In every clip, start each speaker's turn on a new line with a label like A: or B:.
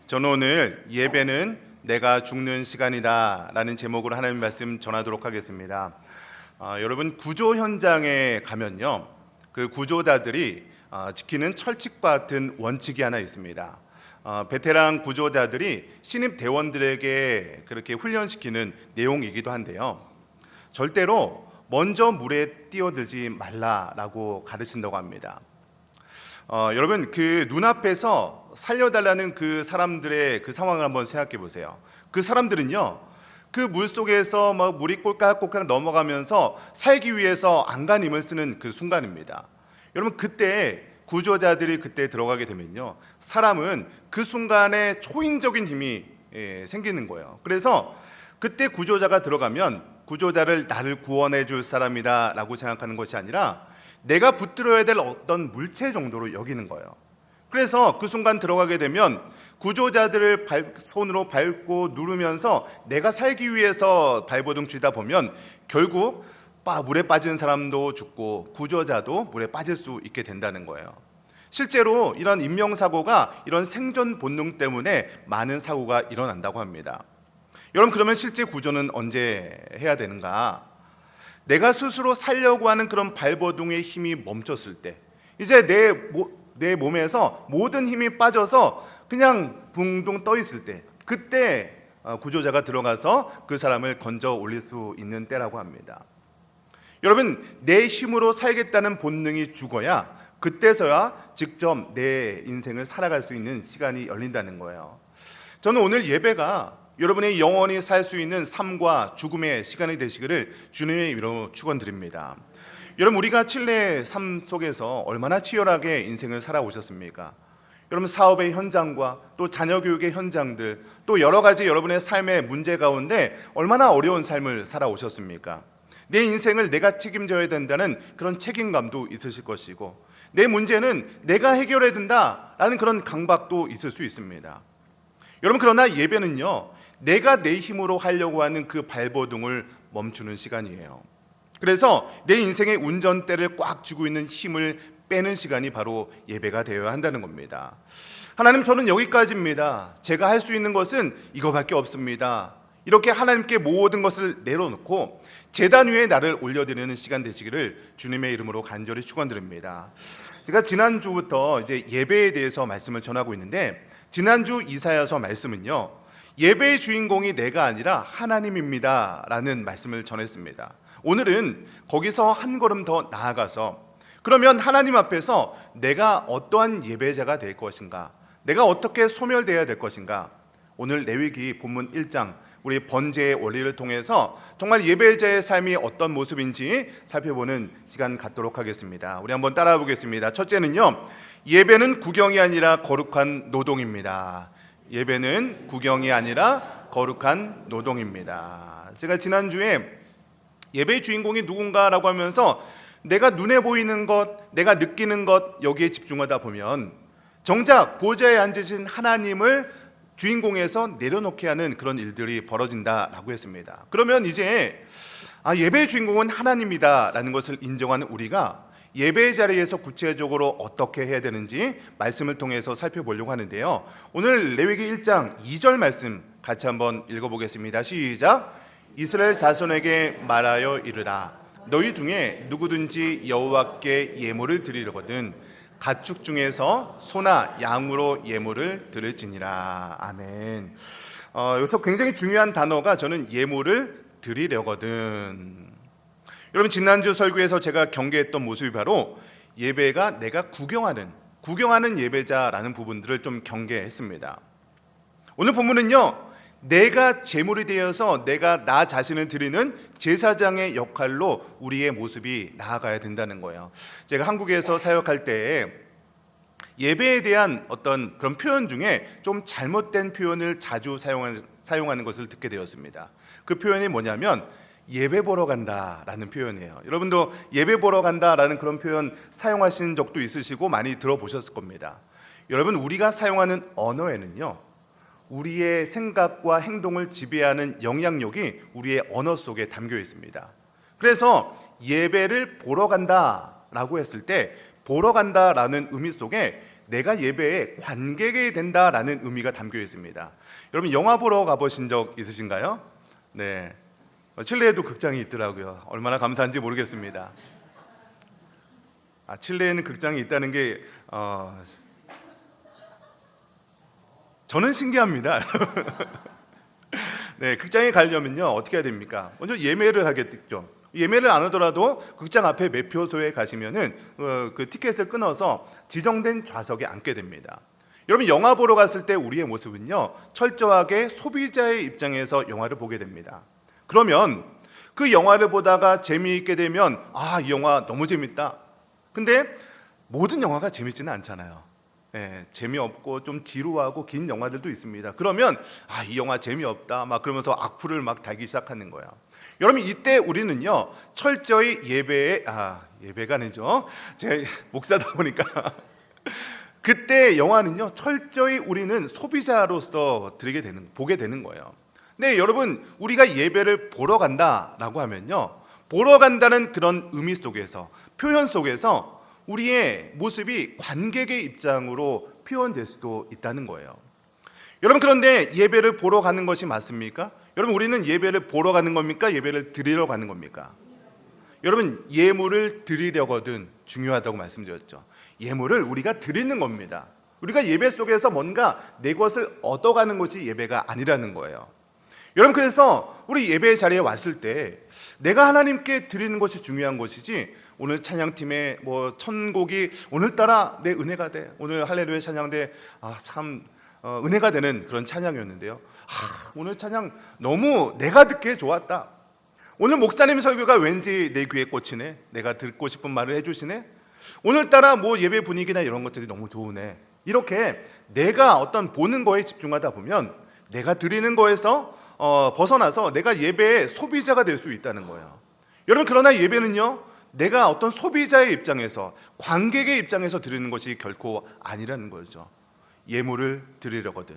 A: 저는 오늘 예배는 내가 죽는 시간이다 라는 제목으로 하나님 말씀 전하도록 하겠습니다. 여러분, 구조 현장에 가면요, 그 구조자들이 지키는 철칙과 같은 원칙이 하나 있습니다. 베테랑 구조자들이 신입 대원들에게 그렇게 훈련시키는 내용이기도 한데요, 절대로 먼저 물에 뛰어들지 말라라고 가르친다고 합니다. 여러분, 그 눈앞에서 살려달라는 그 사람들의 그 상황을 한번 생각해 보세요. 그 사람들은요, 그 물속에서 막 물이 꼴깍꼴깍 넘어가면서 살기 위해서 안간힘을 쓰는 그 순간입니다. 여러분, 그때 구조자들이 그때 들어가게 되면요, 사람은 그 순간에 초인적인 힘이 생기는 거예요. 그래서 그때 구조자가 들어가면 구조자를 나를 구원해 줄 사람이다 라고 생각하는 것이 아니라 내가 붙들어야 될 어떤 물체 정도로 여기는 거예요. 그래서 그 순간 들어가게 되면 구조자들을 손으로 밟고 누르면서 내가 살기 위해서 발버둥 쥐다 보면 결국 물에 빠지는 사람도 죽고 구조자도 물에 빠질 수 있게 된다는 거예요. 실제로 이런 인명사고가 이런 생존 본능 때문에 많은 사고가 일어난다고 합니다. 여러분, 그러면 실제 구조는 언제 해야 되는가? 내가 스스로 살려고 하는 그런 발버둥의 힘이 멈췄을 때, 이제 내 몸에서 모든 힘이 빠져서 그냥 붕둥 떠 있을 때, 그때 구조자가 들어가서 그 사람을 건져 올릴 수 있는 때라고 합니다. 여러분, 내 힘으로 살겠다는 본능이 죽어야 그때서야 직접 내 인생을 살아갈 수 있는 시간이 열린다는 거예요. 저는 오늘 예배가 여러분이 영원히 살 수 있는 삶과 죽음의 시간이 되시기를 주님의 이름으로 축원드립니다. 여러분, 우리가 칠레의 삶 속에서 얼마나 치열하게 인생을 살아오셨습니까? 여러분, 사업의 현장과 또 자녀 교육의 현장들, 또 여러 가지 여러분의 삶의 문제 가운데 얼마나 어려운 삶을 살아오셨습니까? 내 인생을 내가 책임져야 된다는 그런 책임감도 있으실 것이고, 내 문제는 내가 해결해야 된다라는 그런 강박도 있을 수 있습니다. 여러분, 그러나 예배는요, 내가 내 힘으로 하려고 하는 그 발버둥을 멈추는 시간이에요. 그래서 내 인생의 운전대를 꽉 쥐고 있는 힘을 빼는 시간이 바로 예배가 되어야 한다는 겁니다. 하나님, 저는 여기까지입니다. 제가 할 수 있는 것은 이거밖에 없습니다. 이렇게 하나님께 모든 것을 내려놓고 제단 위에 나를 올려드리는 시간 되시기를 주님의 이름으로 간절히 축원드립니다. 제가 지난주부터 이제 예배에 대해서 말씀을 전하고 있는데, 지난주 이사야서 말씀은요, 예배의 주인공이 내가 아니라 하나님입니다 라는 말씀을 전했습니다. 오늘은 거기서 한 걸음 더 나아가서, 그러면 하나님 앞에서 내가 어떠한 예배자가 될 것인가, 내가 어떻게 소멸되어야 될 것인가, 오늘 레위기 본문 1장 우리 번제의 원리를 통해서 정말 예배자의 삶이 어떤 모습인지 살펴보는 시간 갖도록 하겠습니다. 우리 한번 따라해 보겠습니다. 첫째는요, 예배는 구경이 아니라 거룩한 노동입니다. 예배는 구경이 아니라 거룩한 노동입니다. 제가 지난주에 예배의 주인공이 누군가라고 하면서 내가 눈에 보이는 것, 내가 느끼는 것, 여기에 집중하다 보면 정작 보좌에 앉으신 하나님을 주인공에서 내려놓게 하는 그런 일들이 벌어진다라고 했습니다. 그러면 이제 예배의 주인공은 하나님이다 라는 것을 인정하는 우리가 예배의 자리에서 구체적으로 어떻게 해야 되는지 말씀을 통해서 살펴보려고 하는데요, 오늘 레위기 1장 2절 말씀 같이 한번 읽어보겠습니다. 시작. 이스라엘 자손에게 말하여 이르라. 너희 중에 누구든지 여호와께 예물을 드리려거든 가축 중에서 소나 양으로 예물을 드릴지니라. 아멘. 여기서 굉장히 중요한 단어가 저는 예물을 드리려거든. 여러분, 지난주 설교에서 제가 경계했던 모습이 바로 예배가 내가 구경하는 예배자라는 부분들을 좀 경계했습니다. 오늘 본문은요, 내가 제물이 되어서 내가 나 자신을 드리는 제사장의 역할로 우리의 모습이 나아가야 된다는 거예요. 제가 한국에서 사역할 때 예배에 대한 어떤 그런 표현 중에 좀 잘못된 표현을 자주 사용하는 것을 듣게 되었습니다. 그 표현이 뭐냐면 예배 보러 간다라는 표현이에요. 여러분도 예배 보러 간다라는 그런 표현 사용하신 적도 있으시고 많이 들어보셨을 겁니다. 여러분, 우리가 사용하는 언어에는요, 우리의 생각과 행동을 지배하는 영향력이 우리의 언어 속에 담겨 있습니다. 그래서 예배를 보러 간다라고 했을 때 보러 간다라는 의미 속에 내가 예배에 관객이 된다라는 의미가 담겨 있습니다. 여러분 영화 보러 가보신 적 있으신가요? 네, 칠레에도 극장이 있더라고요. 얼마나 감사한지 모르겠습니다. 칠레에는 극장이 있다는 게 저는 신기합니다. 네, 극장에 가려면요 어떻게 해야 됩니까? 먼저 예매를 하겠죠. 예매를 안 하더라도 극장 앞에 매표소에 가시면은 그 티켓을 끊어서 지정된 좌석에 앉게 됩니다. 여러분 영화 보러 갔을 때 우리의 모습은요 철저하게 소비자의 입장에서 영화를 보게 됩니다. 그러면 그 영화를 보다가 재미있게 되면 이 영화 너무 재밌다. 근데 모든 영화가 재밌지는 않잖아요. 재미없고 좀 지루하고 긴 영화들도 있습니다. 그러면 이 영화 재미없다 막 그러면서 악플을 막 달기 시작하는 거예요. 여러분 이때 우리는요 철저히 예배가 아니죠. 제가 목사다 보니까 그때 영화는요 철저히 우리는 소비자로서 보게 되는 거예요. 네, 여러분 우리가 예배를 보러 간다라고 하면요 보러 간다는 그런 의미 속에서 표현 속에서 우리의 모습이 관객의 입장으로 표현될 수도 있다는 거예요. 여러분 그런데 예배를 보러 가는 것이 맞습니까? 여러분 우리는 예배를 보러 가는 겁니까? 예배를 드리러 가는 겁니까? 여러분 예물을 드리려거든 중요하다고 말씀드렸죠. 예물을 우리가 드리는 겁니다. 우리가 예배 속에서 뭔가 내 것을 얻어가는 것이 예배가 아니라는 거예요. 여러분 그래서 우리 예배 자리에 왔을 때 내가 하나님께 드리는 것이 중요한 것이지 오늘 찬양팀의 천곡이 오늘따라 내 은혜가 돼 오늘 할렐루야 찬양대 참 은혜가 되는 그런 찬양이었는데요. 오늘 찬양 너무 내가 듣기에 좋았다. 오늘 목사님 설교가 왠지 내 귀에 꽂히네. 내가 듣고 싶은 말을 해주시네. 오늘따라 예배 분위기나 이런 것들이 너무 좋으네. 이렇게 내가 어떤 보는 거에 집중하다 보면 내가 드리는 거에서 벗어나서 내가 예배의 소비자가 될 수 있다는 거예요. 여러분 그러나 예배는요 내가 어떤 소비자의 입장에서 관객의 입장에서 드리는 것이 결코 아니라는 거죠. 예물을 드리려거든.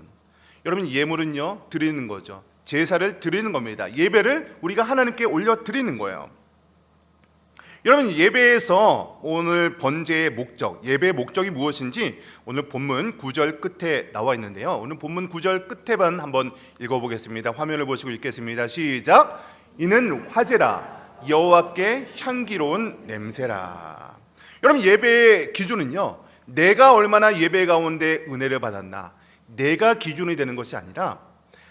A: 여러분 예물은요 드리는 거죠. 제사를 드리는 겁니다. 예배를 우리가 하나님께 올려 드리는 거예요. 여러분 예배에서 오늘 번제의 목적, 예배의 목적이 무엇인지 오늘 본문 9절 끝에 나와 있는데요. 오늘 본문 9절 끝에만 한번 읽어보겠습니다. 화면을 보시고 읽겠습니다. 시작. 이는 화제라 여호와께 향기로운 냄새라. 여러분 예배의 기준은요 내가 얼마나 예배 가운데 은혜를 받았나 내가 기준이 되는 것이 아니라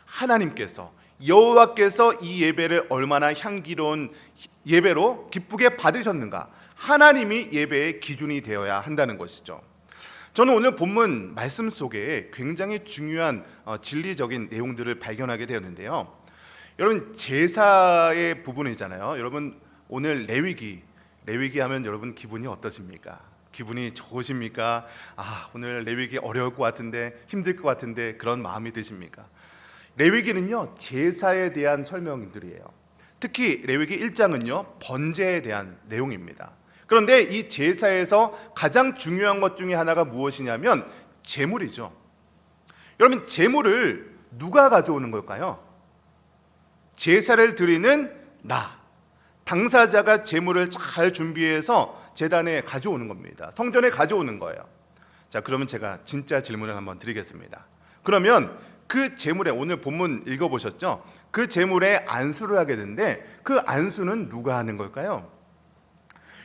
A: 하나님께서 여호와께서 이 예배를 얼마나 향기로운 예배로 기쁘게 받으셨는가 하나님이 예배의 기준이 되어야 한다는 것이죠. 저는 오늘 본문 말씀 속에 굉장히 중요한 진리적인 내용들을 발견하게 되었는데요. 여러분 제사의 부분이잖아요. 여러분 오늘 레위기 하면 여러분 기분이 어떠십니까? 기분이 좋으십니까? 오늘 레위기 어려울 것 같은데 힘들 것 같은데 그런 마음이 드십니까? 레위기는요 제사에 대한 설명들이에요. 특히 레위기 1장은요 번제에 대한 내용입니다. 그런데 이 제사에서 가장 중요한 것 중에 하나가 무엇이냐면 제물이죠. 여러분 제물을 누가 가져오는 걸까요? 제사를 드리는 당사자가 제물을 잘 준비해서 제단에 가져오는 겁니다. 성전에 가져오는 거예요. 자, 그러면 제가 진짜 질문을 한번 드리겠습니다. 그러면 그 제물에 오늘 본문 읽어보셨죠? 그 제물에 안수를 하게 되는데 그 안수는 누가 하는 걸까요?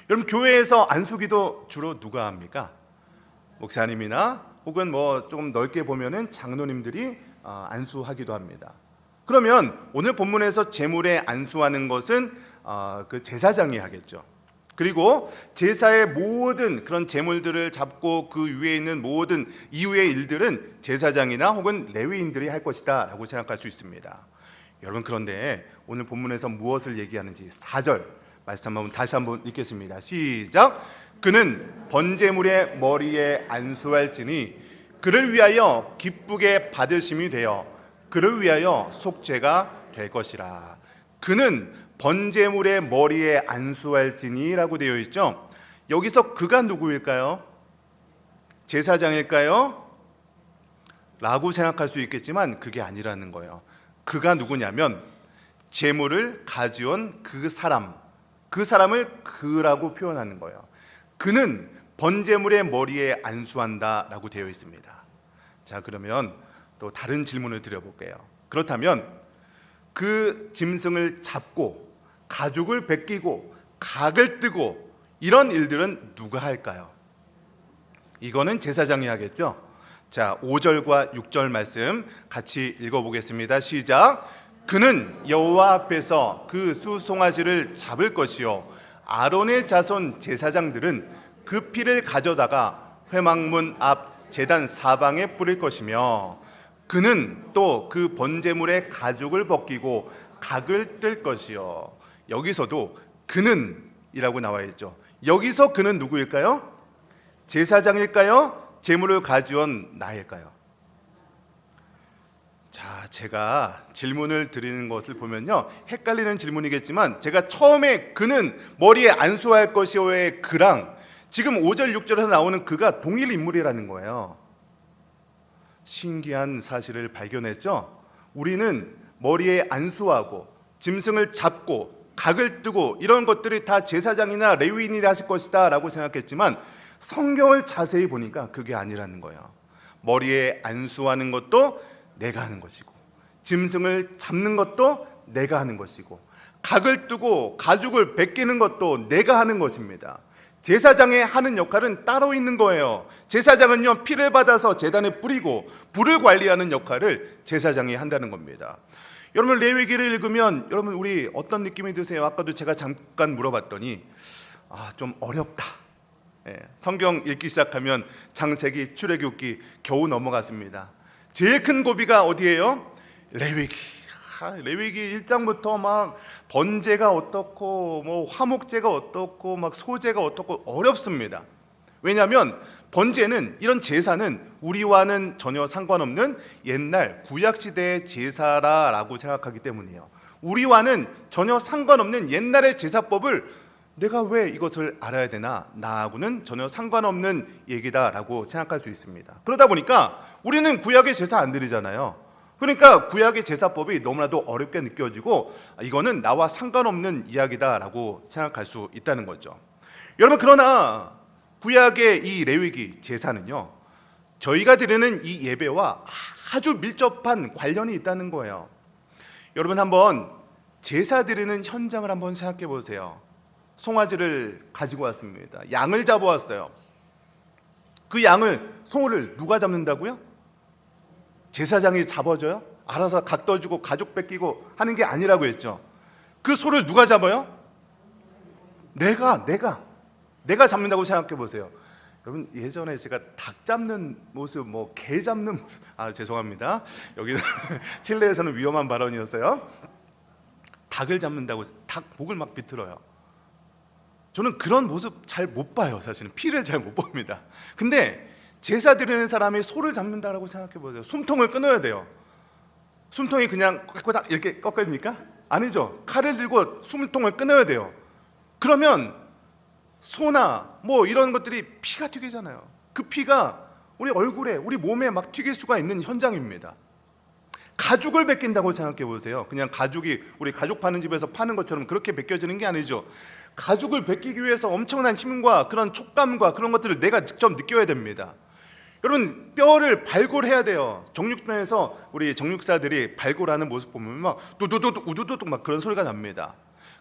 A: 여러분 교회에서 안수기도 주로 누가 합니까? 목사님이나 혹은 좀 넓게 보면은 장로님들이 안수하기도 합니다. 그러면 오늘 본문에서 제물에 안수하는 것은 그 제사장이 하겠죠. 그리고 제사의 모든 그런 제물들을 잡고 그 위에 있는 모든 이후의 일들은 제사장이나 혹은 레위인들이 할 것이다 라고 생각할 수 있습니다. 여러분 그런데 오늘 본문에서 무엇을 얘기하는지 4절 말씀 한번 다시 한번 읽겠습니다. 시작. 그는 번제물의 머리에 안수할지니 그를 위하여 기쁘게 받으심이 되어 그를 위하여 속죄가 될 것이라. 그는 번제물의 머리에 안수할지니라고 되어 있죠. 여기서 그가 누구일까요? 제사장일까요? 라고 생각할 수 있겠지만 그게 아니라는 거예요. 그가 누구냐면 제물을 가져온 그 사람을 그라고 표현하는 거예요. 그는 번제물의 머리에 안수한다라고 되어 있습니다. 자, 그러면 또 다른 질문을 드려볼게요. 그렇다면 그 짐승을 잡고 가죽을 벗기고 각을 뜨고 이런 일들은 누가 할까요? 이거는 제사장이 하겠죠. 자, 5절과 6절 말씀 같이 읽어보겠습니다. 시작. 그는 여호와 앞에서 그 수송아지를 잡을 것이요 아론의 자손 제사장들은 그 피를 가져다가 회막문 앞 제단 사방에 뿌릴 것이며 그는 또 그 번제물의 가죽을 벗기고 각을 뜰 것이요. 여기서도 그는 이라고 나와 있죠. 여기서 그는 누구일까요? 제사장일까요? 제물을 가져온 나일까요? 자, 제가 질문을 드리는 것을 보면요, 헷갈리는 질문이겠지만 제가 처음에 그는 머리에 안수할 것이요의 그랑 지금 5절 6절에서 나오는 그가 동일 인물이라는 거예요. 신기한 사실을 발견했죠. 우리는 머리에 안수하고 짐승을 잡고 각을 뜨고 이런 것들이 다 제사장이나 레위인이 하실 것이다 라고 생각했지만 성경을 자세히 보니까 그게 아니라는 거예요. 머리에 안수하는 것도 내가 하는 것이고 짐승을 잡는 것도 내가 하는 것이고 각을 뜨고 가죽을 벗기는 것도 내가 하는 것입니다. 제사장의 하는 역할은 따로 있는 거예요. 제사장은요, 피를 받아서 제단에 뿌리고 불을 관리하는 역할을 제사장이 한다는 겁니다. 여러분, 레위기를 읽으면 여러분 우리 어떤 느낌이 드세요? 아까도 제가 잠깐 물어봤더니 좀 어렵다. 성경 읽기 시작하면 창세기, 출애굽기 겨우 넘어갔습니다. 제일 큰 고비가 어디예요? 레위기. 레위기 1장부터 막 번제가 어떻고 뭐 화목제가 어떻고 막 소제가 어떻고 어렵습니다. 왜냐하면 번제는, 이런 제사는 우리와는 전혀 상관없는 옛날 구약시대의 제사라고 생각하기 때문이에요. 우리와는 전혀 상관없는 옛날의 제사법을 내가 왜 이것을 알아야 되나, 나하고는 전혀 상관없는 얘기다라고 생각할 수 있습니다. 그러다 보니까 우리는 구약의 제사 안 드리잖아요. 그러니까 구약의 제사법이 너무나도 어렵게 느껴지고 이거는 나와 상관없는 이야기다라고 생각할 수 있다는 거죠. 여러분, 그러나 구약의 이 레위기 제사는요, 저희가 드리는 이 예배와 아주 밀접한 관련이 있다는 거예요. 여러분, 한번 제사 드리는 현장을 한번 생각해 보세요. 송아지를 가지고 왔습니다. 양을 잡아왔어요. 그 양을, 소를 누가 잡는다고요? 제사장이 잡아줘요? 알아서 각 떠주고 가죽 벗기고 하는 게 아니라고 했죠. 그 소를 누가 잡아요? 내가 잡는다고 생각해 보세요. 여러분, 예전에 제가 닭 잡는 모습, 뭐 개 잡는 모습, 죄송합니다. 여기 실내에서는 위험한 발언이었어요. 닭을 잡는다고, 닭 목을 막 비틀어요. 저는 그런 모습 잘 못 봐요. 사실은 피를 잘 못 봅니다. 근데 제사 드리는 사람이 소를 잡는다라고 생각해 보세요. 숨통을 끊어야 돼요. 숨통이 그냥 꽉꽉 이렇게 꺾여집니까? 아니죠. 칼을 들고 숨통을 끊어야 돼요. 그러면 소나 뭐 이런 것들이 피가 튀기잖아요. 그 피가 우리 얼굴에, 우리 몸에 막 튀길 수가 있는 현장입니다. 가죽을 벗긴다고 생각해 보세요. 그냥 가죽이 우리 가죽 파는 집에서 파는 것처럼 그렇게 벗겨지는 게 아니죠. 가죽을 벗기기 위해서 엄청난 힘과 그런 촉감과 그런 것들을 내가 직접 느껴야 됩니다. 여러분, 뼈를 발골해야 돼요. 정육면에서 우리 정육사들이 발골하는 모습 보면 막 두두두 우두두둑 막 그런 소리가 납니다.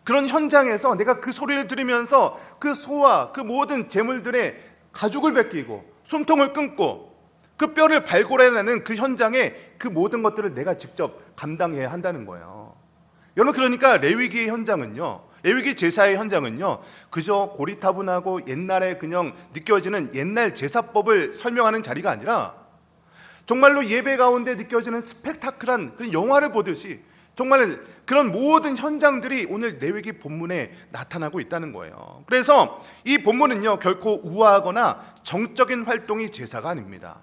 A: 그런 현장에서 내가 그 소리를 들으면서 그 소와 그 모든 제물들의 가죽을 벗기고 숨통을 끊고 그 뼈를 발골해내는 그 현장에 그 모든 것들을 내가 직접 감당해야 한다는 거예요. 여러분, 그러니까 레위기의 현장은요, 레위기 제사의 현장은요, 그저 고리타분하고 옛날에 그냥 느껴지는 옛날 제사법을 설명하는 자리가 아니라 정말로 예배 가운데 느껴지는 스펙타클한 그런 영화를 보듯이 정말 그런 모든 현장들이 오늘 레위기 본문에 나타나고 있다는 거예요. 그래서 이 본문은요, 결코 우아하거나 정적인 활동이 제사가 아닙니다.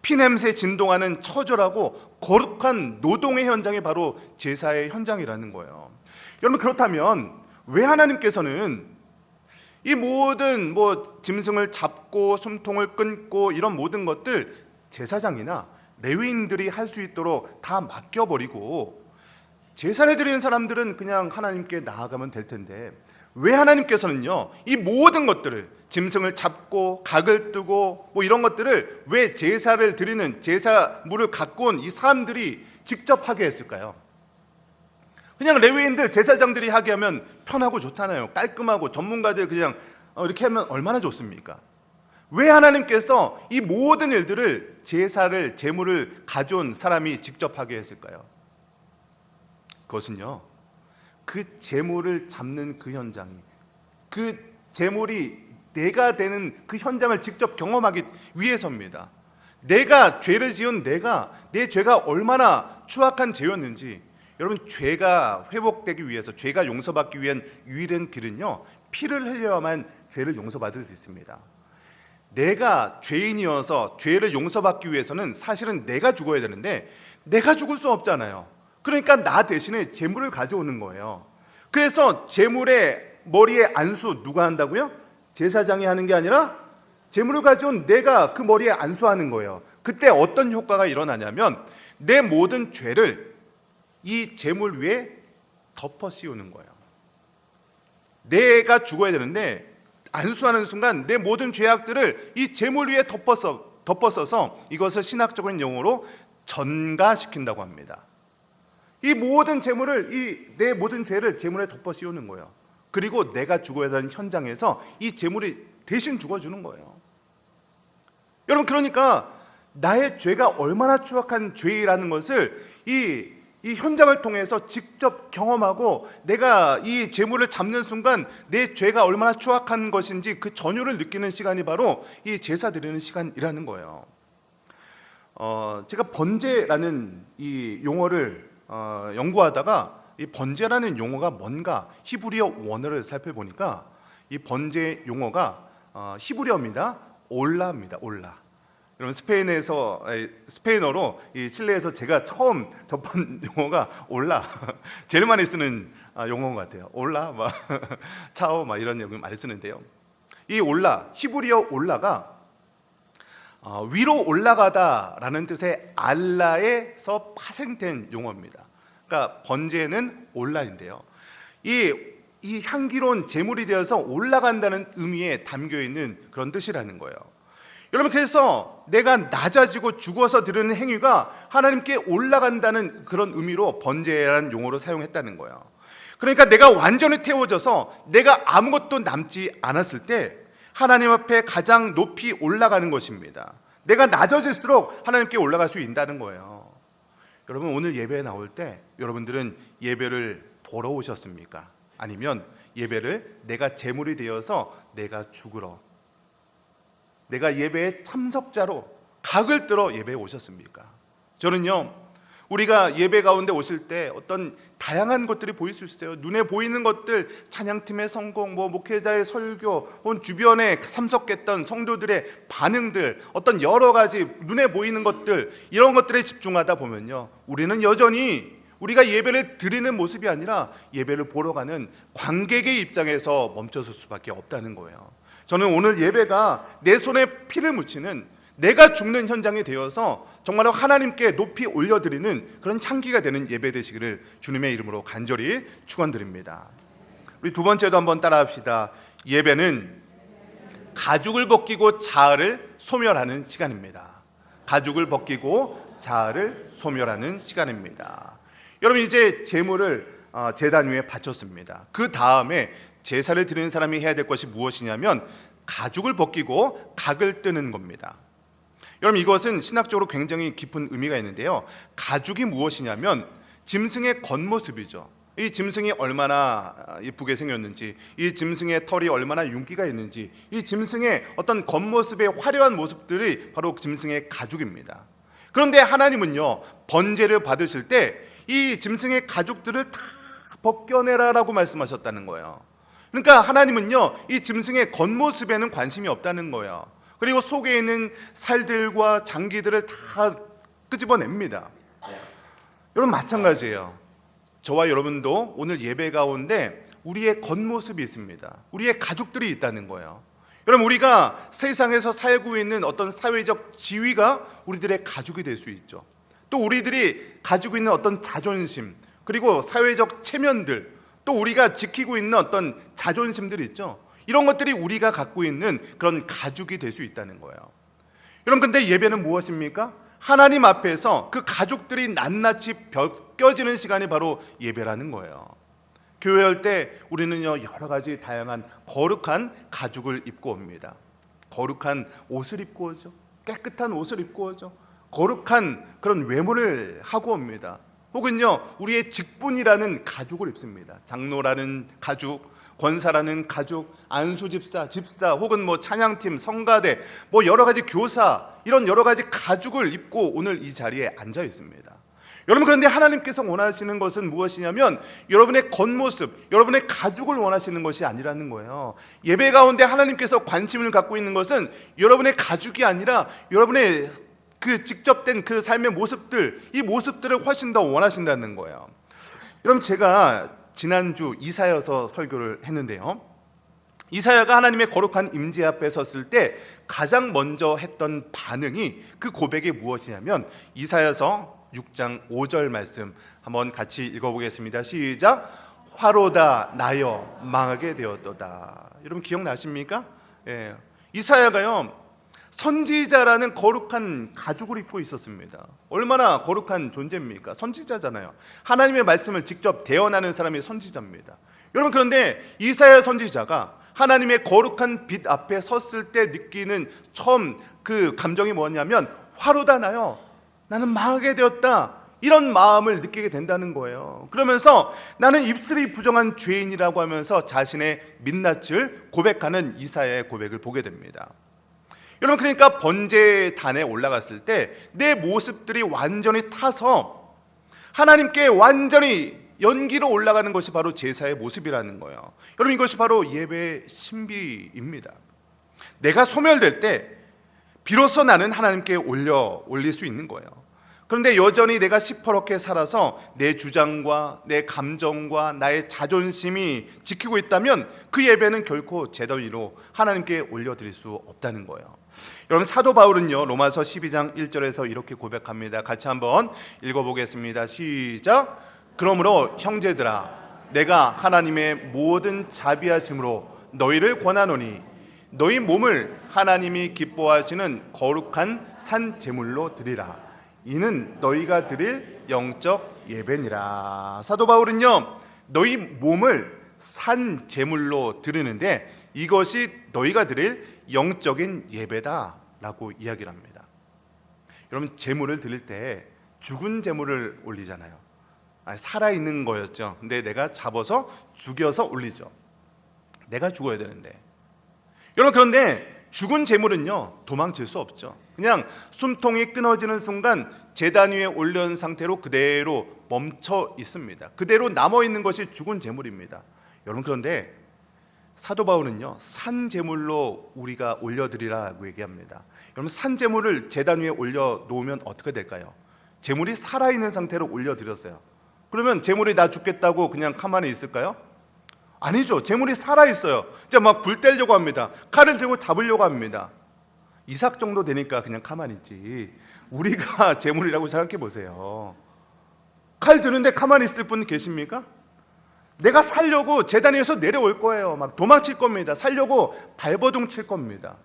A: 피냄새 진동하는 처절하고 거룩한 노동의 현장이 바로 제사의 현장이라는 거예요. 여러분, 그렇다면 왜 하나님께서는 이 모든 짐승을 잡고 숨통을 끊고 이런 모든 것들 제사장이나 레위인들이 할 수 있도록 다 맡겨버리고 제사를 드리는 사람들은 그냥 하나님께 나아가면 될 텐데 왜 하나님께서는요 이 모든 것들을, 짐승을 잡고 각을 뜨고 뭐 이런 것들을 왜 제사를 드리는, 제사물을 갖고 온 이 사람들이 직접 하게 했을까요? 그냥 레위인들, 제사장들이 하게 하면 편하고 좋잖아요. 깔끔하고 전문가들 그냥 이렇게 하면 얼마나 좋습니까? 왜 하나님께서 이 모든 일들을, 제사를, 제물을 가져온 사람이 직접 하게 했을까요? 그것은요, 그 제물을 잡는 그 현장이, 그 제물이 내가 되는 그 현장을 직접 경험하기 위해서입니다. 내가 죄를 지은 내 죄가 얼마나 추악한 죄였는지, 여러분, 죄가 회복되기 위해서, 죄가 용서받기 위한 유일한 길은요, 피를 흘려야만 죄를 용서받을 수 있습니다. 내가 죄인이어서 죄를 용서받기 위해서는 사실은 내가 죽어야 되는데 내가 죽을 수 없잖아요. 그러니까 나 대신에 제물을 가져오는 거예요. 그래서 제물의 머리에 안수 누가 한다고요? 제사장이 하는 게 아니라 제물을 가져온 내가 그 머리에 안수하는 거예요. 그때 어떤 효과가 일어나냐면 내 모든 죄를 이 제물 위에 덮어 씌우는 거예요. 내가 죽어야 되는데 안수하는 순간 내 모든 죄악들을 이 제물 위에 덮어써서 이것을 신학적인 용어로 전가시킨다고 합니다. 이 모든 제물을, 내 모든 죄를 제물에 덮어 씌우는 거예요. 그리고 내가 죽어야 되는 현장에서 이 제물이 대신 죽어주는 거예요. 여러분, 그러니까 나의 죄가 얼마나 추악한 죄라는 것을 이 현장을 통해서 직접 경험하고, 내가 이 제물을 잡는 순간 내 죄가 얼마나 추악한 것인지 그 전율을 느끼는 시간이 바로 이 제사 드리는 시간이라는 거예요. 제가 번제라는 이 용어를 연구하다가 이 번제라는 용어가 뭔가 히브리어 원어를 살펴보니까 이 번제 용어가 히브리어입니다. 올라입니다. 올라. 여러분, 스페인어로 이 칠레에서 제가 처음 접한 용어가 올라. 제일 많이 쓰는 용어인 것 같아요. 올라, 막 차오, 막 이런 용어 많이 쓰는데요. 이 올라, 히브리어 올라가 위로 올라가다라는 뜻의 알라에서 파생된 용어입니다. 그러니까 번제는 올라인데요. 이 향기로운 제물이 되어서 올라간다는 의미에 담겨 있는 그런 뜻이라는 거예요. 여러분, 그래서 내가 낮아지고 죽어서 드리는 행위가 하나님께 올라간다는 그런 의미로 번제라는 용어로 사용했다는 거예요. 그러니까 내가 완전히 태워져서 내가 아무것도 남지 않았을 때 하나님 앞에 가장 높이 올라가는 것입니다. 내가 낮아질수록 하나님께 올라갈 수 있다는 거예요. 여러분, 오늘 예배에 나올 때 여러분들은 예배를 보러 오셨습니까? 아니면 예배를 내가 제물이 되어서 내가 죽으러, 내가 예배의 참석자로 각을 들어 예배에 오셨습니까? 저는요, 우리가 예배 가운데 오실 때 어떤 다양한 것들이 보일 수 있어요. 눈에 보이는 것들, 찬양팀의 성공, 목회자의 설교, 혹은 주변에 참석했던 성도들의 반응들, 어떤 여러 가지 눈에 보이는 것들, 이런 것들에 집중하다 보면요, 우리는 여전히 우리가 예배를 드리는 모습이 아니라 예배를 보러 가는 관객의 입장에서 멈춰설 수밖에 없다는 거예요. 저는 오늘 예배가 내 손에 피를 묻히는, 내가 죽는 현장이 되어서 정말로 하나님께 높이 올려드리는 그런 향기가 되는 예배 되시기를 주님의 이름으로 간절히 축원드립니다. 우리 두 번째도 한번 따라합시다. 예배는 가죽을 벗기고 자아를 소멸하는 시간입니다. 가죽을 벗기고 자아를 소멸하는 시간입니다. 여러분, 이제 제물을 제단 위에 바쳤습니다. 그 다음에 제사를 드리는 사람이 해야 될 것이 무엇이냐면 가죽을 벗기고 각을 뜨는 겁니다. 여러분, 이것은 신학적으로 굉장히 깊은 의미가 있는데요. 가죽이 무엇이냐면 짐승의 겉모습이죠. 이 짐승이 얼마나 이쁘게 생겼는지, 이 짐승의 털이 얼마나 윤기가 있는지, 이 짐승의 어떤 겉모습의 화려한 모습들이 바로 짐승의 가죽입니다. 그런데 하나님은요, 번제를 받으실 때 이 짐승의 가죽들을 다 벗겨내라라고 말씀하셨다는 거예요. 그러니까 하나님은요, 이 짐승의 겉모습에는 관심이 없다는 거예요. 그리고 속에 있는 살들과 장기들을 다 끄집어냅니다. 여러분, 마찬가지예요. 저와 여러분도 오늘 예배 가운데 우리의 겉모습이 있습니다. 우리의 가죽들이 있다는 거예요. 여러분, 우리가 세상에서 살고 있는 어떤 사회적 지위가 우리들의 가죽이 될 수 있죠. 또 우리들이 가지고 있는 어떤 자존심, 그리고 사회적 체면들, 또 우리가 지키고 있는 어떤 자존심들이 있죠. 이런 것들이 우리가 갖고 있는 그런 가죽이 될 수 있다는 거예요. 여러분, 근데 예배는 무엇입니까? 하나님 앞에서 그 가죽들이 낱낱이 벗겨지는 시간이 바로 예배라는 거예요. 교회 올 때 우리는요, 여러 가지 다양한 거룩한 가죽을 입고 옵니다. 거룩한 옷을 입고 오죠. 깨끗한 옷을 입고 오죠. 거룩한 그런 외모를 하고 옵니다. 혹은요, 우리의 직분이라는 가죽을 입습니다. 장로라는 가죽, 권사라는 가죽, 안수집사, 집사, 혹은 뭐 찬양팀, 성가대, 뭐 여러 가지 교사, 이런 여러 가지 가죽을 입고 오늘 이 자리에 앉아 있습니다. 여러분, 그런데 하나님께서 원하시는 것은 무엇이냐면 여러분의 겉모습, 여러분의 가죽을 원하시는 것이 아니라는 거예요. 예배 가운데 하나님께서 관심을 갖고 있는 것은 여러분의 가죽이 아니라 여러분의 그 직접된 그 삶의 모습들, 이 모습들을 훨씬 더 원하신다는 거예요. 여러분, 제가 지난주 이사야서 설교를 했는데요, 이사야가 하나님의 거룩한 임재 앞에 섰을 때 가장 먼저 했던 반응이, 그 고백이 무엇이냐면 이사야서 6장 5절 말씀 한번 같이 읽어보겠습니다. 시작. 화로다 나여 망하게 되었도다. 여러분 기억나십니까? 예. 이사야가요, 선지자라는 거룩한 가죽을 입고 있었습니다. 얼마나 거룩한 존재입니까? 선지자잖아요. 하나님의 말씀을 직접 대언하는 사람이 선지자입니다. 여러분, 그런데 이사야 선지자가 하나님의 거룩한 빛 앞에 섰을 때 느끼는 처음 그 감정이 뭐냐면 화로다 나여, 나는 망하게 되었다, 이런 마음을 느끼게 된다는 거예요. 그러면서 나는 입술이 부정한 죄인이라고 하면서 자신의 민낯을 고백하는 이사야의 고백을 보게 됩니다. 여러분, 그러니까 번제단에 올라갔을 때 내 모습들이 완전히 타서 하나님께 완전히 연기로 올라가는 것이 바로 제사의 모습이라는 거예요. 여러분, 이것이 바로 예배의 신비입니다. 내가 소멸될 때 비로소 나는 하나님께 올릴 수 있는 거예요. 그런데 여전히 내가 시퍼렇게 살아서 내 주장과 내 감정과 나의 자존심이 지키고 있다면 그 예배는 결코 제대로 하나님께 올려드릴 수 없다는 거예요. 여러분, 사도 바울은요, 로마서 12장 1절에서 이렇게 고백합니다. 같이 한번 읽어보겠습니다. 시작. 그러므로 형제들아, 내가 하나님의 모든 자비하심으로 너희를 권하노니 너희 몸을 하나님이 기뻐하시는 거룩한 산 제물로 드리라. 이는 너희가 드릴 영적 예배니라. 사도 바울은요, 너희 몸을 산 제물로 드리는데 이것이 너희가 드릴 영적인 예배다라고 이야기를 합니다. 여러분, 제물을 드릴 때 죽은 제물을 올리잖아요. 살아있는 거였죠. 근데 내가 잡아서 죽여서 올리죠. 내가 죽어야 되는데. 여러분, 그런데 죽은 제물은요, 도망칠 수 없죠. 그냥 숨통이 끊어지는 순간 제단 위에 올려놓은 상태로 그대로 멈춰 있습니다. 그대로 남아있는 것이 죽은 제물입니다. 여러분, 그런데 사도 바울은요, 산 제물로 우리가 올려드리라고 얘기합니다. 여러분, 산 제물을 제단 위에 올려놓으면 어떻게 될까요? 제물이 살아있는 상태로 올려드렸어요. 그러면 제물이 나 죽겠다고 그냥 가만히 있을까요? 아니죠. 제물이 살아있어요. 이제 막 불 떼려고 합니다. 칼을 들고 잡으려고 합니다. 이삭 정도 되니까 그냥 가만히 있지. 우리가 제물이라고 생각해 보세요. 칼 드는데 가만히 있을 분 계십니까? 내가 살려고 제단 위에서 내려올 거예요. 막 도망칠 겁니다. 살려고 발버둥 칠 겁니다.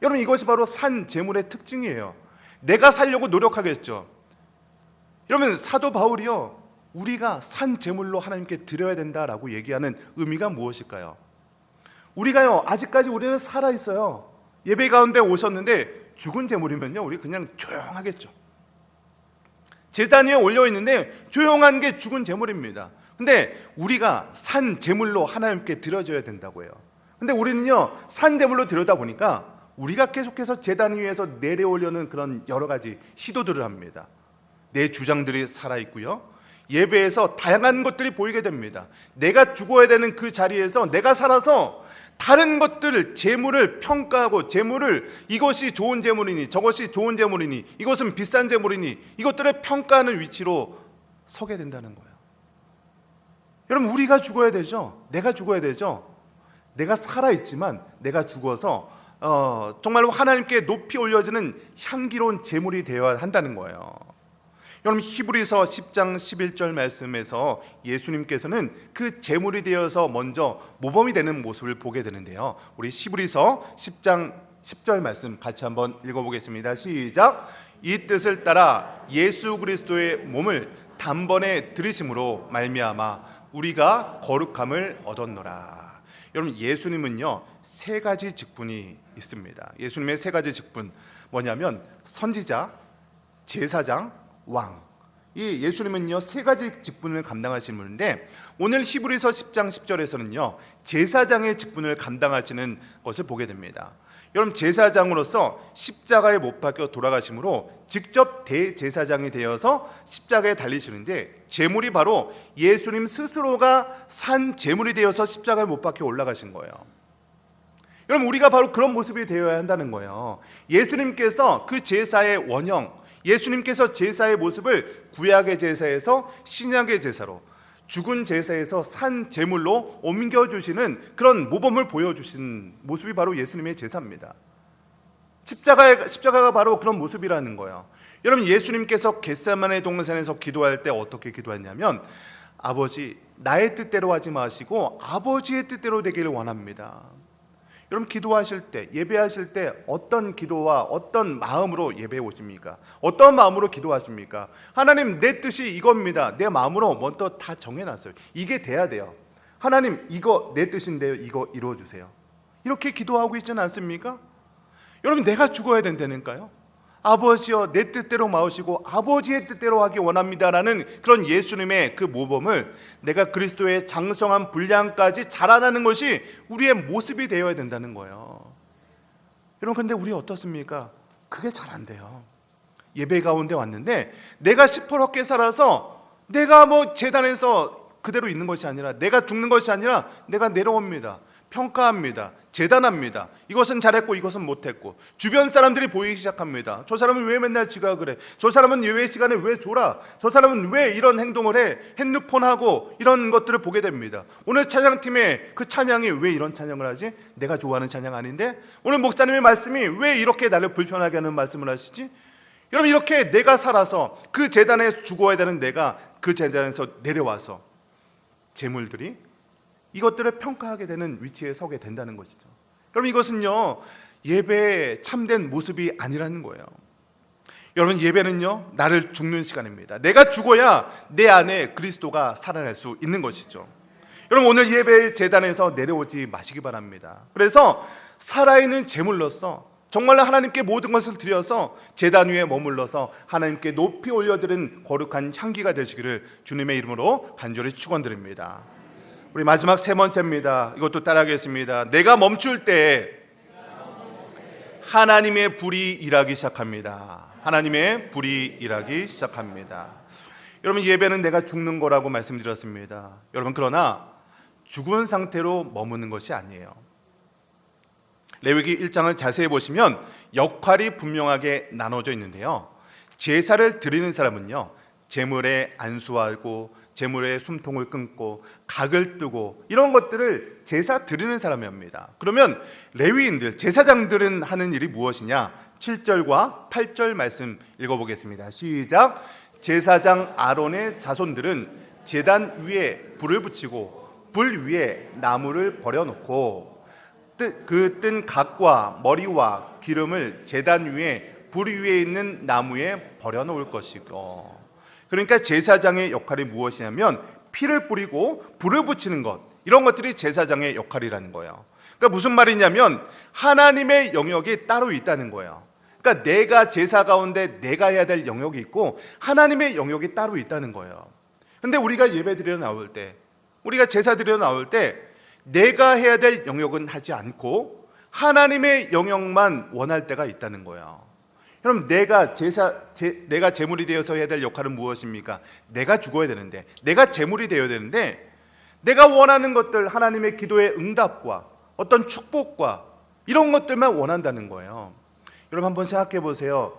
A: 여러분, 이것이 바로 산 제물의 특징이에요. 내가 살려고 노력하겠죠. 여러분, 사도 바울이요, 우리가 산 제물로 하나님께 드려야 된다라고 얘기하는 의미가 무엇일까요? 우리가요, 아직까지 우리는 살아있어요. 예배 가운데 오셨는데 죽은 제물이면요, 우리 그냥 조용하겠죠. 제단 위에 올려있는데 조용한 게 죽은 제물입니다. 근데 우리가 산 제물로 하나님께 드려줘야 된다고 해요. 근데 우리는요, 산 제물로 드려다 보니까 우리가 계속해서 제단 위에서 내려오려는 그런 여러 가지 시도들을 합니다. 내 주장들이 살아있고요, 예배에서 다양한 것들이 보이게 됩니다. 내가 죽어야 되는 그 자리에서 내가 살아서 다른 것들을, 재물을 평가하고, 재물을 이것이 좋은 재물이니 저것이 좋은 재물이니 이것은 비싼 재물이니 이것들을 평가하는 위치로 서게 된다는 거예요. 여러분, 우리가 죽어야 되죠. 내가 죽어야 되죠. 내가 살아있지만 내가 죽어서 정말로 하나님께 높이 올려지는 향기로운 재물이 되어야 한다는 거예요. 여러분 히브리서 10장 11절 말씀에서 예수님께서는 그 제물이 되어서 먼저 모범이 되는 모습을 보게 되는데요. 우리 히브리서 10장 10절 말씀 같이 한번 읽어보겠습니다. 시작. 이 뜻을 따라 예수 그리스도의 몸을 단번에 들이심으로 말미암아 우리가 거룩함을 얻었노라. 여러분 예수님은요 세 가지 직분이 있습니다. 예수님의 세 가지 직분 뭐냐면 선지자, 제사장, 왕. 이 예수님은요 세 가지 직분을 감당하시는 분인데 오늘 히브리서 10장 10절에서는요 제사장의 직분을 감당하시는 것을 보게 됩니다. 여러분 제사장으로서 십자가에 못 박혀 돌아가심으로 직접 대제사장이 되어서 십자가에 달리시는데 제물이 바로 예수님 스스로가 산 제물이 되어서 십자가에 못 박혀 올라가신 거예요. 여러분 우리가 바로 그런 모습이 되어야 한다는 거예요. 예수님께서 그 제사의 원형, 예수님께서 제사의 모습을 구약의 제사에서 신약의 제사로, 죽은 제사에서 산 제물로 옮겨주시는 그런 모범을 보여주신 모습이 바로 예수님의 제사입니다. 십자가가 바로 그런 모습이라는 거예요. 여러분 예수님께서 겟세마네 동산에서 기도할 때 어떻게 기도했냐면 아버지 나의 뜻대로 하지 마시고 아버지의 뜻대로 되기를 원합니다. 여러분 기도하실 때, 예배하실 때 어떤 기도와 어떤 마음으로 예배해 오십니까? 어떤 마음으로 기도하십니까? 하나님 내 뜻이 이겁니다. 내 마음으로 먼저 다 정해놨어요. 이게 돼야 돼요. 하나님 이거 내 뜻인데요. 이거 이루어주세요. 이렇게 기도하고 있지는 않습니까? 여러분 내가 죽어야 된다니까요. 아버지여 내 뜻대로 마으시고 아버지의 뜻대로 하기 원합니다라는 그런 예수님의 그 모범을 내가 그리스도의 장성한 분량까지 자라나는 것이 우리의 모습이 되어야 된다는 거예요. 여러분 근데 우리 어떻습니까? 그게 잘 안 돼요. 예배 가운데 왔는데 내가 시퍼렇게 살아서 내가 제단에서 그대로 있는 것이 아니라 내가 죽는 것이 아니라 내가 내려옵니다. 평가합니다. 재단합니다. 이것은 잘했고 이것은 못했고 주변 사람들이 보이기 시작합니다. 저 사람은 왜 맨날 지가 그래? 저 사람은 예배 시간에 왜 졸아? 저 사람은 왜 이런 행동을 해? 핸드폰하고 이런 것들을 보게 됩니다. 오늘 찬양팀의 그 찬양이 왜 이런 찬양을 하지? 내가 좋아하는 찬양 아닌데? 오늘 목사님의 말씀이 왜 이렇게 나를 불편하게 하는 말씀을 하시지? 여러분 이렇게 내가 살아서 그 재단에 죽어야 되는 내가 그 재단에서 내려와서 재물들이 이것들을 평가하게 되는 위치에 서게 된다는 것이죠. 그럼 이것은요 예배의 참된 모습이 아니라는 거예요. 여러분 예배는요 나를 죽는 시간입니다. 내가 죽어야 내 안에 그리스도가 살아날 수 있는 것이죠. 여러분 오늘 예배 재단에서 내려오지 마시기 바랍니다. 그래서 살아있는 제물로서 정말로 하나님께 모든 것을 드려서 제단 위에 머물러서 하나님께 높이 올려드린 거룩한 향기가 되시기를 주님의 이름으로 간절히 축원드립니다. 우리 마지막 세 번째입니다. 이것도 따라하겠습니다. 내가 멈출 때 하나님의 불이 일하기 시작합니다. 하나님의 불이 일하기 시작합니다. 여러분 예배는 내가 죽는 거라고 말씀드렸습니다. 여러분 그러나 죽은 상태로 머무는 것이 아니에요. 레위기 1장을 자세히 보시면 역할이 분명하게 나눠져 있는데요. 제사를 드리는 사람은요 제물에 안수하고 제물의 숨통을 끊고 각을 뜨고 이런 것들을 제사 드리는 사람입니다. 그러면 레위인들, 제사장들은 하는 일이 무엇이냐? 7절과 8절 말씀 읽어보겠습니다. 시작. 제사장 아론의 자손들은 제단 위에 불을 붙이고 불 위에 나무를 버려놓고 그 뜬 각과 머리와 기름을 제단 위에 불 위에 있는 나무에 버려놓을 것이고, 그러니까 제사장의 역할이 무엇이냐면 피를 뿌리고 불을 붙이는 것, 이런 것들이 제사장의 역할이라는 거예요. 그러니까 무슨 말이냐면 하나님의 영역이 따로 있다는 거예요. 그러니까 내가 제사 가운데 내가 해야 될 영역이 있고 하나님의 영역이 따로 있다는 거예요. 근데 우리가 예배 드리러 나올 때, 우리가 제사 드리러 나올 때 내가 해야 될 영역은 하지 않고 하나님의 영역만 원할 때가 있다는 거예요. 그럼 내가 제물이 되어서 해야 될 역할은 무엇입니까? 내가 죽어야 되는데, 내가 제물이 되어야 되는데, 내가 원하는 것들, 하나님의 기도의 응답과 어떤 축복과 이런 것들만 원한다는 거예요. 여러분 한번 생각해 보세요.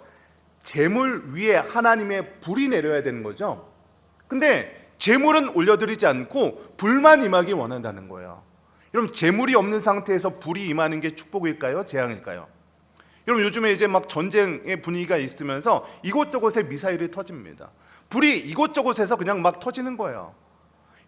A: 제물 위에 하나님의 불이 내려야 되는 거죠. 근데 제물은 올려드리지 않고 불만 임하기 원한다는 거예요. 여러분 제물이 없는 상태에서 불이 임하는 게 축복일까요? 재앙일까요? 여러분 요즘에 이제 막 전쟁의 분위기가 있으면서 이곳저곳에 미사일이 터집니다. 불이 이곳저곳에서 그냥 막 터지는 거예요.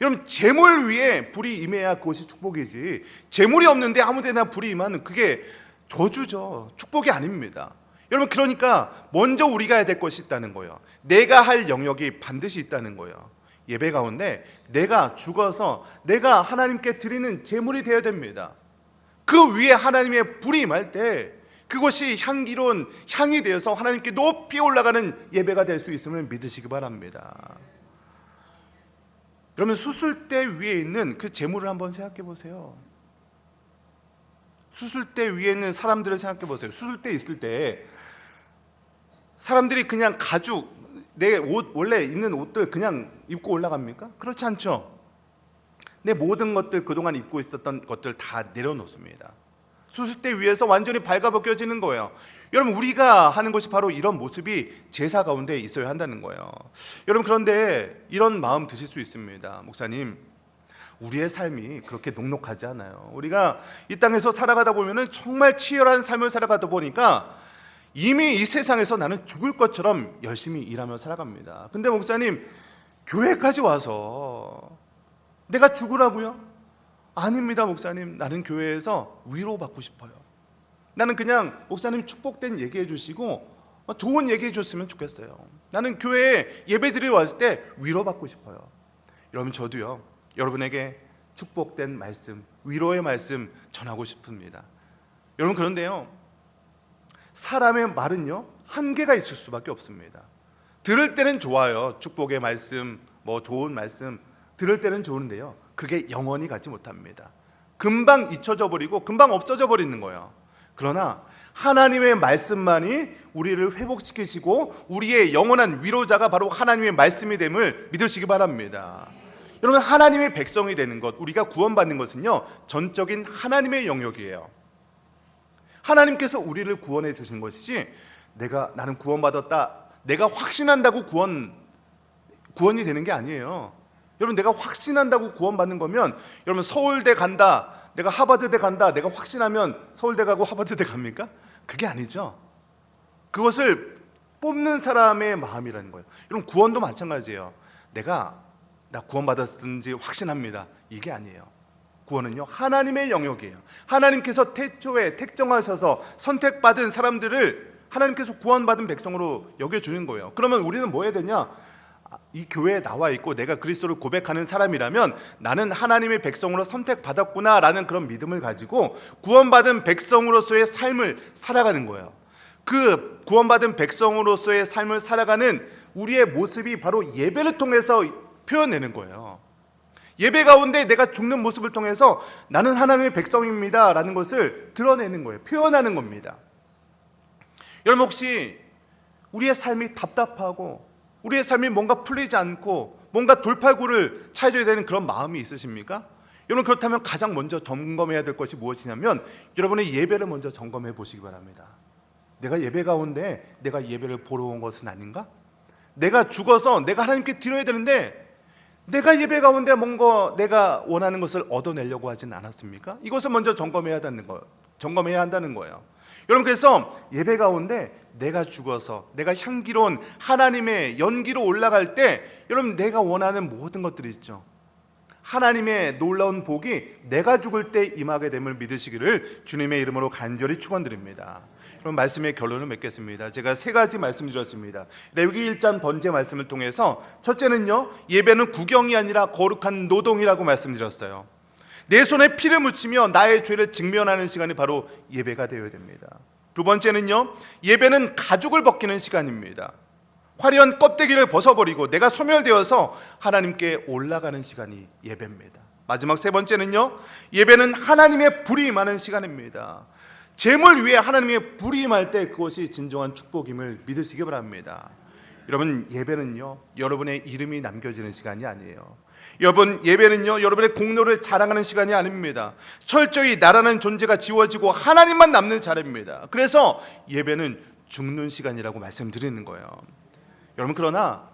A: 여러분, 재물 위에 불이 임해야 그것이 축복이지, 재물이 없는데 아무데나 불이 임하는 그게 저주죠. 축복이 아닙니다. 여러분, 그러니까 먼저 우리가 해야 될 것이 있다는 거예요. 내가 할 영역이 반드시 있다는 거예요. 예배 가운데 내가 죽어서 내가 하나님께 드리는 제물이 되어야 됩니다. 그 위에 하나님의 불이 임할 때 그것이 향기로운 향이 되어서 하나님께 높이 올라가는 예배가 될 수 있음을 믿으시기 바랍니다. 그러면 수술대 위에 있는 그 제물을 한번 생각해 보세요. 수술대 위에 있는 사람들을 생각해 보세요. 수술대 있을 때 사람들이 그냥 가죽, 내 옷, 원래 있는 옷들 그냥 입고 올라갑니까? 그렇지 않죠. 내 모든 것들, 그동안 입고 있었던 것들 다 내려놓습니다. 수술대 위에서 완전히 발가벗겨지는 거예요. 여러분, 우리가 하는 것이 바로 이런 모습이 제사 가운데 있어야 한다는 거예요. 여러분, 그런데 이런 마음 드실 수 있습니다. 목사님, 우리의 삶이 그렇게 녹록하지 않아요. 우리가 이 땅에서 살아가다 보면은 정말 치열한 삶을 살아가다 보니까 이미 이 세상에서 나는 죽을 것처럼 열심히 일하며 살아갑니다. 근데 목사님, 교회까지 와서 내가 죽으라고요? 아닙니다, 목사님. 나는 교회에서 위로받고 싶어요. 나는 그냥 목사님 축복된 얘기해 주시고 좋은 얘기해 줬으면 좋겠어요. 나는 교회에 예배 드리러 왔을 때 위로받고 싶어요. 여러분, 저도요, 여러분에게 축복된 말씀, 위로의 말씀 전하고 싶습니다. 여러분, 그런데요, 사람의 말은요 한계가 있을 수밖에 없습니다. 들을 때는 좋아요. 축복의 말씀, 뭐 좋은 말씀 들을 때는 좋은데요, 그게 영원히 가지 못합니다. 금방 잊혀져 버리고 금방 없어져 버리는 거예요. 그러나 하나님의 말씀만이 우리를 회복시키시고 우리의 영원한 위로자가 바로 하나님의 말씀이 됨을 믿으시기 바랍니다. 여러분, 하나님의 백성이 되는 것, 우리가 구원받는 것은요 전적인 하나님의 영역이에요. 하나님께서 우리를 구원해 주신 것이지 나는 구원받았다, 내가 확신한다고 구원이 되는 게 아니에요. 여러분, 내가 확신한다고 구원받는 거면, 여러분, 서울대 간다, 내가 하버드대 간다, 내가 확신하면 서울대 가고 하버드대 갑니까? 그게 아니죠. 그것을 뽑는 사람의 마음이라는 거예요. 여러분, 구원도 마찬가지예요. 나 구원받았는지 확신합니다, 이게 아니에요. 구원은요 하나님의 영역이에요. 하나님께서 태초에 택정하셔서 선택받은 사람들을 하나님께서 구원받은 백성으로 여겨주는 거예요. 그러면 우리는 뭐 해야 되냐? 이 교회에 나와 있고 내가 그리스도를 고백하는 사람이라면 나는 하나님의 백성으로 선택받았구나 라는 그런 믿음을 가지고 구원받은 백성으로서의 삶을 살아가는 거예요. 그 구원받은 백성으로서의 삶을 살아가는 우리의 모습이 바로 예배를 통해서 표현되는 거예요. 예배 가운데 내가 죽는 모습을 통해서 나는 하나님의 백성입니다 라는 것을 드러내는 거예요. 표현하는 겁니다. 여러분, 혹시 우리의 삶이 답답하고 우리의 삶이 뭔가 풀리지 않고 뭔가 돌팔구를 찾아야 되는 그런 마음이 있으십니까? 여러분, 그렇다면 가장 먼저 점검해야 될 것이 무엇이냐면 여러분의 예배를 먼저 점검해 보시기 바랍니다. 내가 예배 가운데 내가 예배를 보러 온 것은 아닌가? 내가 죽어서 내가 하나님께 드려야 되는데 내가 예배 가운데 뭔가 내가 원하는 것을 얻어내려고 하진 않았습니까? 이것을 먼저 점검해야 한다는 거예요. 여러분, 그래서 예배 가운데 내가 죽어서 내가 향기로운 하나님의 연기로 올라갈 때 여러분, 내가 원하는 모든 것들이 있죠. 하나님의 놀라운 복이 내가 죽을 때 임하게 됨을 믿으시기를 주님의 이름으로 간절히 축원드립니다. 그럼 말씀의 결론을 맺겠습니다. 제가 세 가지 말씀드렸습니다. 레위기 1장 번제 말씀을 통해서 첫째는요, 예배는 구경이 아니라 거룩한 노동이라고 말씀드렸어요. 내 손에 피를 묻히며 나의 죄를 직면하는 시간이 바로 예배가 되어야 됩니다. 두 번째는요, 예배는 가죽을 벗기는 시간입니다. 화려한 껍데기를 벗어버리고 내가 소멸되어서 하나님께 올라가는 시간이 예배입니다. 마지막 세 번째는요, 예배는 하나님의 불이 임하는 시간입니다. 재물 위에 하나님의 불이 임할 때 그것이 진정한 축복임을 믿으시기 바랍니다. 여러분, 예배는요 여러분의 이름이 남겨지는 시간이 아니에요. 여러분, 예배는요 여러분의 공로를 자랑하는 시간이 아닙니다. 철저히 나라는 존재가 지워지고 하나님만 남는 자리입니다. 그래서 예배는 죽는 시간이라고 말씀드리는 거예요. 여러분, 그러나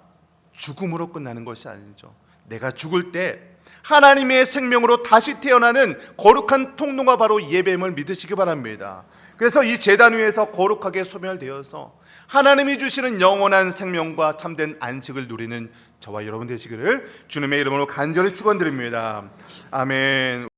A: 죽음으로 끝나는 것이 아니죠. 내가 죽을 때 하나님의 생명으로 다시 태어나는 거룩한 통로가 바로 예배임을 믿으시기 바랍니다. 그래서 이 제단 위에서 거룩하게 소멸되어서 하나님이 주시는 영원한 생명과 참된 안식을 누리는 저와 여러분 되시기를 주님의 이름으로 간절히 축원드립니다. 아멘.